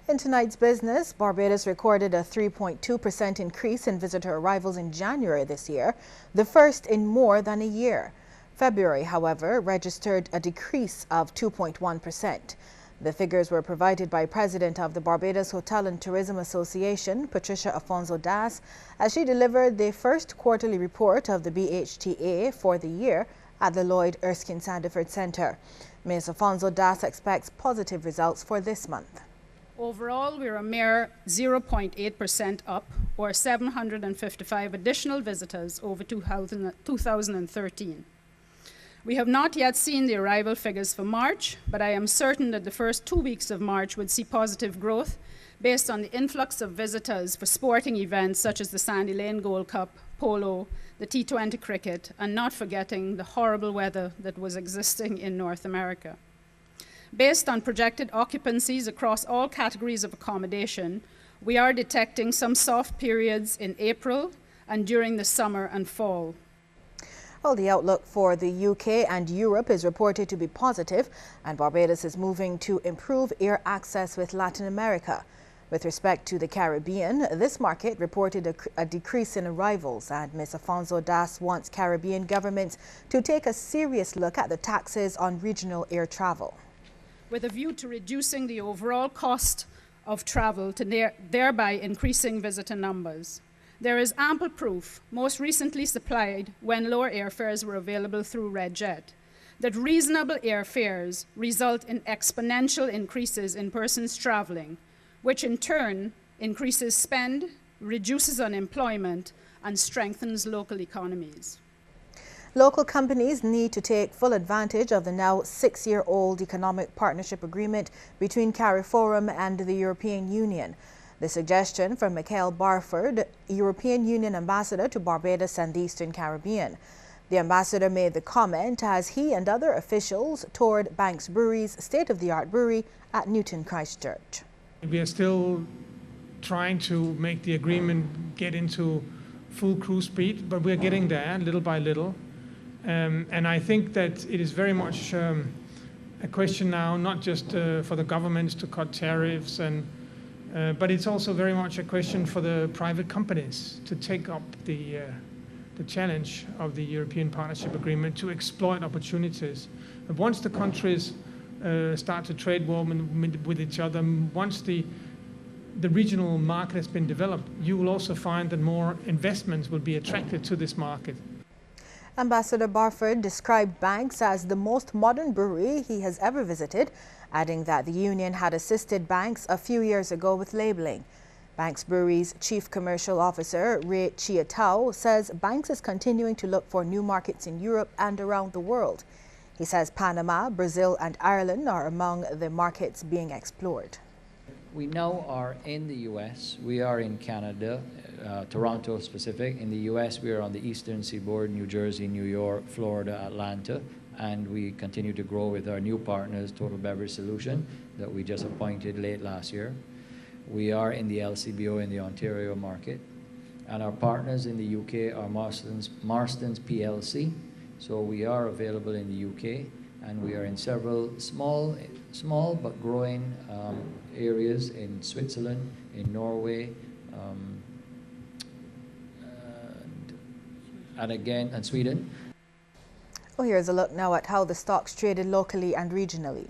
In tonight's business, Barbados recorded a 3.2% increase in visitor arrivals in January this year, the first in more than a year. February, however, registered a decrease of 2.1%. The figures were provided by President of the Barbados Hotel and Tourism Association, Patricia Afonso-Das, as she delivered the first quarterly report of the BHTA for the year at the Lloyd Erskine Sandiford Centre. Ms. Afonso-Das expects positive results for this month. Overall, we're a mere 0.8% up, or 755 additional visitors over 2013. We have not yet seen the arrival figures for March, but I am certain that the first 2 weeks of March would see positive growth based on the influx of visitors for sporting events such as the Sandy Lane Gold Cup, polo, the T20 cricket, and not forgetting the horrible weather that was existing in North America. Based on projected occupancies across all categories of accommodation, we are detecting some soft periods in April and during the summer and fall. Well, the outlook for the UK and Europe is reported to be positive, and Barbados is moving to improve air access with Latin America. With respect to the Caribbean, this market reported a decrease in arrivals, and Ms. Afonso-Das wants Caribbean governments to take a serious look at the taxes on regional air travel, with a view to reducing the overall cost of travel to thereby increasing visitor numbers. There is ample proof, most recently supplied when lower airfares were available through RedJet, that reasonable airfares result in exponential increases in persons traveling, which in turn increases spend, reduces unemployment, and strengthens local economies. Local companies need to take full advantage of the now 6-year-old economic partnership agreement between CARIFORUM and the European Union. The suggestion from Michael Barford, European Union Ambassador to Barbados and the Eastern Caribbean. The ambassador made the comment as he and other officials toured Banks Brewery's state-of-the-art brewery at Newton Christchurch. We are still trying to make the agreement get into full cruise speed, but we're getting there little by little. And I think that it is very much a question now, not just for the governments to cut tariffs, but it's also very much a question for the private companies to take up the challenge of the European Partnership Agreement to exploit opportunities. And once the countries start to trade warm with each other, once the regional market has been developed, you will also find that more investments will be attracted to this market. Ambassador Barford described Banks as the most modern brewery he has ever visited, adding that the union had assisted Banks a few years ago with labeling. Banks Brewery's Chief Commercial Officer, Ray Chiatao, says Banks is continuing to look for new markets in Europe and around the world. He says Panama, Brazil and Ireland are among the markets being explored. We now are in the US, we are in Canada, Toronto specific. In the US, we are on the eastern seaboard, New Jersey, New York, Florida, Atlanta, and we continue to grow with our new partners, Total Beverage Solution, that we just appointed late last year. We are in the LCBO in the Ontario market, and our partners in the UK are Marston's PLC. So we are available in the UK, and we are in several small but growing areas in Switzerland, in Norway, and Sweden. Well, here's a look now at how the stocks traded locally and regionally.